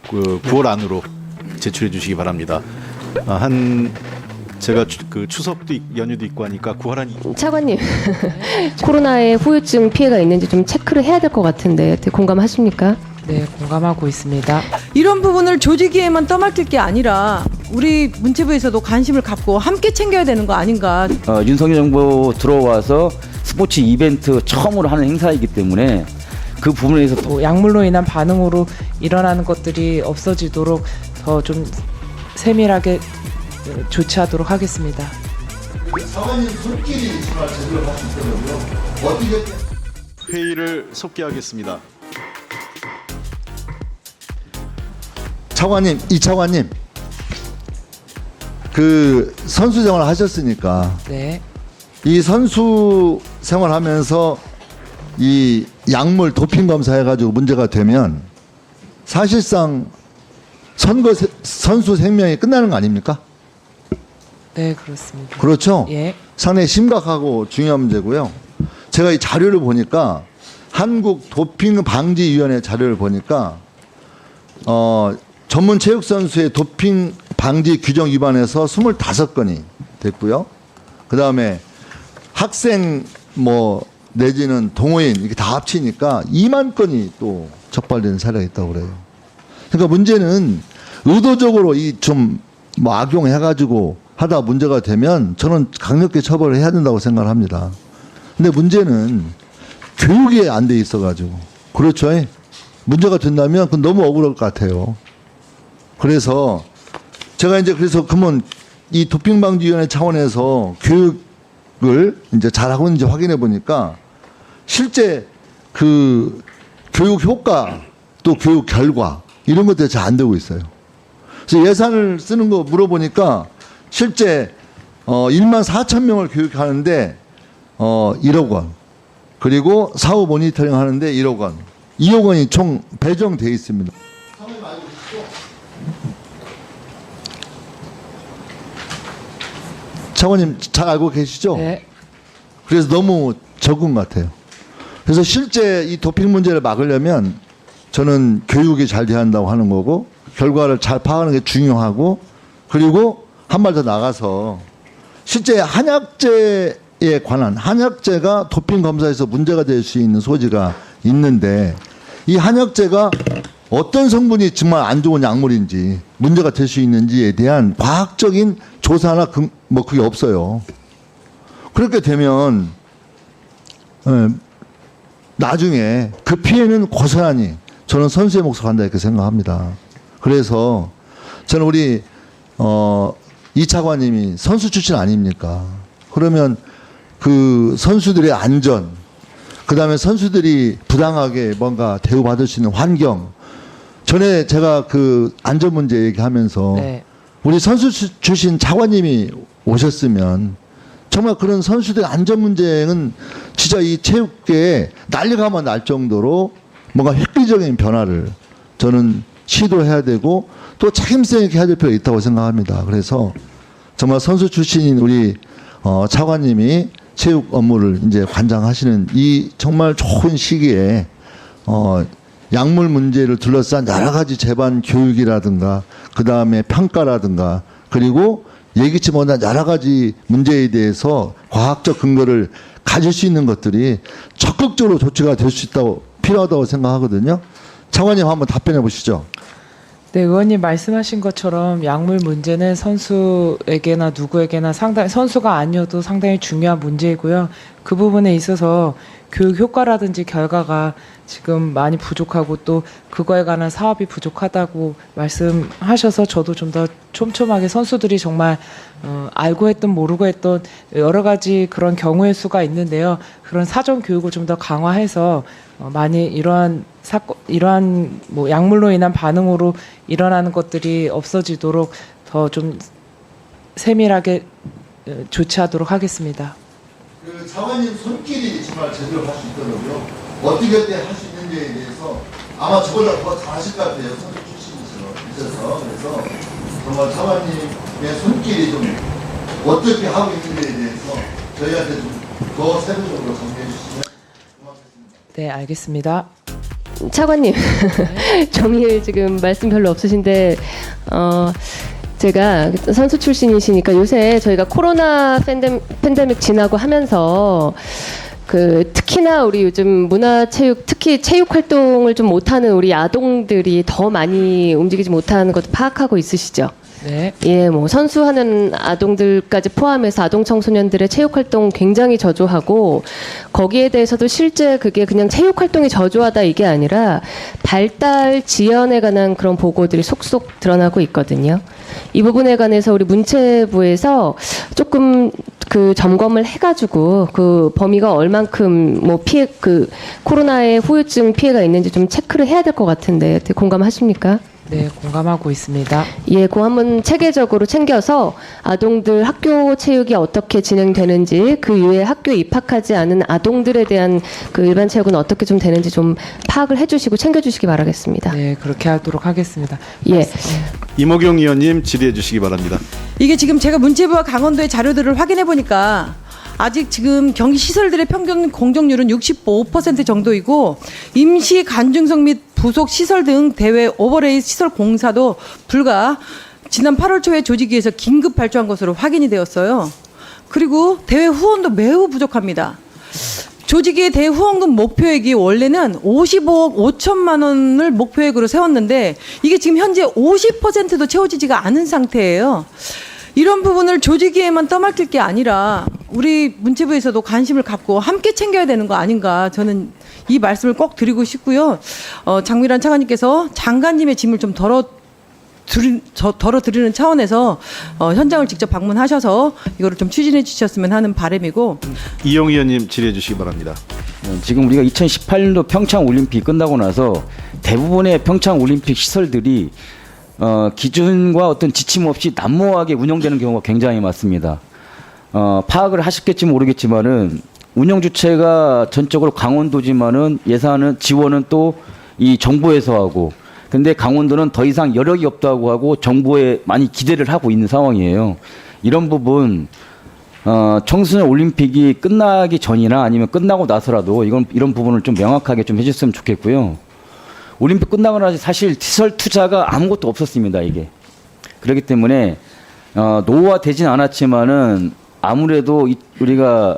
그 9월 안으로 제출해 주시기 바랍니다. 제가 그 추석도 연휴도 있고 하니까 9월 안이 차관님, 코로나에 후유증 피해가 있는지 좀 체크를 해야 될 것 같은데 공감하십니까? 네, 공감하고 있습니다. 이런 부분을 조직위에만 떠맡길 게 아니라 우리 문체부에서도 관심을 갖고 함께 챙겨야 되는 거 아닌가. 윤석열 정부 들어와서 스포츠 이벤트 처음으로 하는 행사이기 때문에 그 부분에서 또 약물로 인한 반응으로 일어나는 것들이 없어지도록 더 좀 세밀하게 조치하도록 하겠습니다. 사관님 손길이 정말 제대로 할수 있더라고요. 어떻게 회의를 속기하겠습니다. 차관님, 이 차관님, 그 선수 생활 하셨으니까 네. 이 선수 생활하면서 이 약물 도핑 검사해가지고 문제가 되면 사실상 선수 생명이 끝나는 거 아닙니까? 네, 그렇습니다. 그렇죠? 예. 상당히 심각하고 중요한 문제고요. 제가 이 자료를 보니까 한국 도핑 방지위원회 자료를 보니까 전문 체육 선수의 도핑 방지 규정 위반에서 25건이 됐고요. 그다음에 학생 내지는 동호인 이렇게 다 합치니까 2만 건이 또 적발되는 사례가 있다고 그래요. 그러니까 문제는 의도적으로 악용해가지고 하다 문제가 되면 저는 강력히 처벌을 해야 된다고 생각을 합니다. 근데 문제는 교육이 안 돼 있어가지고. 그렇죠. 문제가 된다면 그건 너무 억울할 것 같아요. 그래서 제가 그러면 이 도핑방지위원회 차원에서 교육을 이제 잘하고 있는지 확인해 보니까 실제 그 교육 효과 또 교육 결과 이런 것들이 잘 안 되고 있어요. 그래서 예산을 쓰는 거 물어보니까 실제 1만 4천 명을 교육하는데 1억 원, 그리고 사후 모니터링 하는데 1억 원, 2억 원이 총 배정돼 있습니다. 차관님 잘 알고 계시죠? 네. 그래서 너무 적은 것 같아요. 그래서 실제 이 도핑 문제를 막으려면 저는 교육이 잘 돼야 한다고 하는 거고, 결과를 잘 파악하는 게 중요하고, 그리고 한 발 더 나가서 실제 한약재에 관한, 한약재가 도핑 검사에서 문제가 될 수 있는 소지가 있는데 이 한약재가 어떤 성분이 정말 안 좋은 약물인지 문제가 될 수 있는지에 대한 과학적인 조사나 그게 없어요. 그렇게 되면 나중에 그 피해는 고스란히 저는 선수의 몫을 한다 이렇게 생각합니다. 그래서 저는 우리 이 차관님이 선수 출신 아닙니까? 그러면 그 선수들의 안전, 그 다음에 선수들이 부당하게 뭔가 대우받을 수 있는 환경. 전에 제가 그 안전 문제 얘기하면서 네. 우리 선수 출신 차관님이 오셨으면 정말 그런 선수들의 안전 문제는 진짜 이 체육계에 난리가 날 정도로 뭔가 획기적인 변화를 저는 시도해야 되고 또 책임성 있게 해야 될 필요가 있다고 생각합니다. 그래서 정말 선수 출신인 우리 차관님이 체육 업무를 이제 관장하시는 이 정말 좋은 시기에 약물 문제를 둘러싼 여러 가지 재반 교육이라든가 그 다음에 평가라든가 그리고 예기치 못한 여러 가지 문제에 대해서 과학적 근거를 가질 수 있는 것들이 적극적으로 조치가 될 수 있다고 필요하다고 생각하거든요. 차관님 한번 답변해 보시죠. 네, 의원님 말씀하신 것처럼 약물 문제는 선수에게나 누구에게나 상당히, 선수가 아니어도 상당히 중요한 문제이고요. 그 부분에 있어서 교육 효과라든지 결과가 지금 많이 부족하고 또 그거에 관한 사업이 부족하다고 말씀하셔서 저도 좀 더 촘촘하게 선수들이 정말 알고 했던 모르고 했던 여러 가지 그런 경우의 수가 있는데요. 그런 사전 교육을 좀 더 강화해서 많이 이러한 약물로 인한 반응으로 일어나는 것들이 없어지도록 더 좀 세밀하게 조치하도록 하겠습니다. 그 차관님 손길이 정말 제대로 할 수 있더라고요. 어떻게 할 수 있는지에 대해서 아마 저보다 더 잘하실 것 같아요. 선수 출신이셔서. 그래서 정말 차관님의 손길이 좀 어떻게 하고 있는지에 대해서 저희한테 좀 더 세부적으로 정리해 주시면 고맙겠습니다. 네, 알겠습니다. 차관님, 정의일 지금 말씀 별로 없으신데, 제가 선수 출신이시니까 요새 저희가 코로나 팬데믹 지나고 하면서 특히나 우리 요즘 문화체육, 특히 체육 활동을 좀 못하는 우리 아동들이 더 많이 움직이지 못하는 것도 파악하고 있으시죠? 네. 예, 뭐 선수하는 아동들까지 포함해서 아동 청소년들의 체육 활동 굉장히 저조하고 거기에 대해서도 실제 그게 그냥 체육 활동이 저조하다 이게 아니라 발달 지연에 관한 그런 보고들이 속속 드러나고 있거든요. 이 부분에 관해서 우리 문체부에서 조금 점검을 해가지고 범위가 얼만큼 뭐 피해 코로나의 후유증 피해가 있는지 좀 체크를 해야 될 것 같은데 공감하십니까? 네, 공감하고 있습니다. 예, 그거 한번 체계적으로 챙겨서 아동들 학교 체육이 어떻게 진행되는지 그 이후에 학교에 입학하지 않은 아동들에 대한 일반 체육은 어떻게 좀 되는지 좀 파악을 해주시고 챙겨주시기 바라겠습니다. 네, 그렇게 하도록 하겠습니다. 예. 이모경 의원님 질의해 주시기 바랍니다. 이게 지금 제가 문체부와 강원도의 자료들을 확인해 보니까 아직 지금 경기 시설들의 평균 공정률은 65% 정도이고 임시 간중성 및 부속 시설 등 대외 오버레이 시설 공사도 불과 지난 8월 초에 조직위에서 긴급 발주한 것으로 확인이 되었어요. 그리고 대회 후원도 매우 부족합니다. 조직위의 대회 후원금 목표액이 원래는 55억 5천만 원을 목표액으로 세웠는데 이게 지금 현재 50%도 채워지지가 않은 상태예요. 이런 부분을 조직위에만 떠맡길 게 아니라 우리 문체부에서도 관심을 갖고 함께 챙겨야 되는 거 아닌가, 저는 이 말씀을 꼭 드리고 싶고요. 장미란 차관님께서 장관님의 짐을 좀 덜어드리는 차원에서 현장을 직접 방문하셔서 이거를 좀 추진해 주셨으면 하는 바람이고. 이영 의원님 질의해 주시기 바랍니다. 지금 우리가 2018년도 평창 올림픽 끝나고 나서 대부분의 평창 올림픽 시설들이 기준과 어떤 지침 없이 난무하게 운영되는 경우가 굉장히 많습니다. 파악을 하셨겠지 모르겠지만은 운영 주체가 전적으로 강원도지만은 예산은 지원은 또 이 정부에서 하고, 근데 강원도는 더 이상 여력이 없다고 하고 정부에 많이 기대를 하고 있는 상황이에요. 이런 부분 청소년 올림픽이 끝나기 전이나 아니면 끝나고 나서라도 이런 부분을 좀 명확하게 좀 해줬으면 좋겠고요. 올림픽 끝나고 나서 사실 시설 투자가 아무것도 없었습니다, 이게. 그렇기 때문에 노후화되진 않았지만은 아무래도 우리가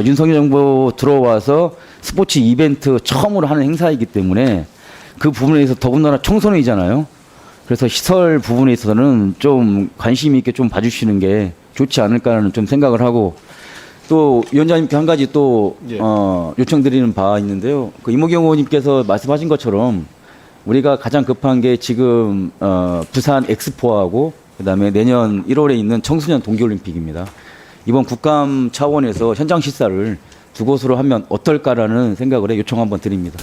윤석열 정부 들어와서 스포츠 이벤트 처음으로 하는 행사이기 때문에 그 부분에 있어서 더군다나 청소년이잖아요. 그래서 시설 부분에 있어서는 좀 관심 있게 좀 봐주시는 게 좋지 않을까라는 좀 생각을 하고, 또 위원장님께 한 가지 또 예. 요청드리는 바 있는데요. 이모경 의원님께서 말씀하신 것처럼 우리가 가장 급한 게 지금 부산 엑스포하고 그다음에 내년 1월에 있는 청소년 동계올림픽입니다. 이번 국감 차원에서 현장 실사를 두 곳으로 하면 어떨까라는 생각을 요청 한번 드립니다.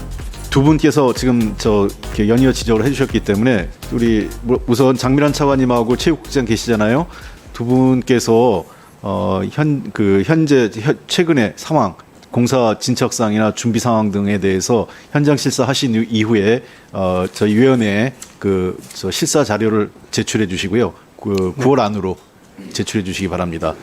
두 분께서 지금 이렇게 연이어 지적을 해주셨기 때문에 우리 우선 장미란 차관님하고 체육국장 계시잖아요. 두 분께서 현재 최근의 상황, 공사 진척상이나 준비 상황 등에 대해서 현장 실사하신 이후에 저희 위원회에 실사 자료를 제출해 주시고요. 9월 안으로 제출해 주시기 바랍니다.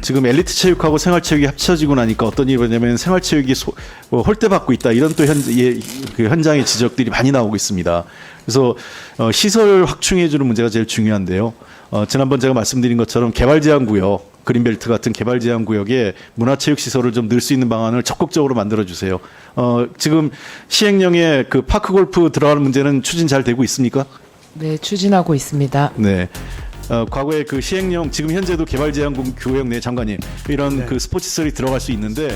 지금 엘리트 체육하고 생활체육이 합쳐지고 나니까 어떤 일이 벌어지냐면 생활체육이 홀대받고 있다, 이런 또 현장의 지적들이 많이 나오고 있습니다. 그래서 시설 확충해주는 문제가 제일 중요한데요. 지난번 제가 말씀드린 것처럼 개발제한구역, 그린벨트 같은 개발제한구역에 문화체육시설을 좀 넣을 수 있는 방안을 적극적으로 만들어주세요. 지금 시행령에 파크골프 들어가는 문제는 추진 잘 되고 있습니까? 네, 추진하고 있습니다. 네. 과거에 시행령, 지금 현재도 개발제한구역 내 장관님 이런 스포츠시설이 들어갈 수 있는데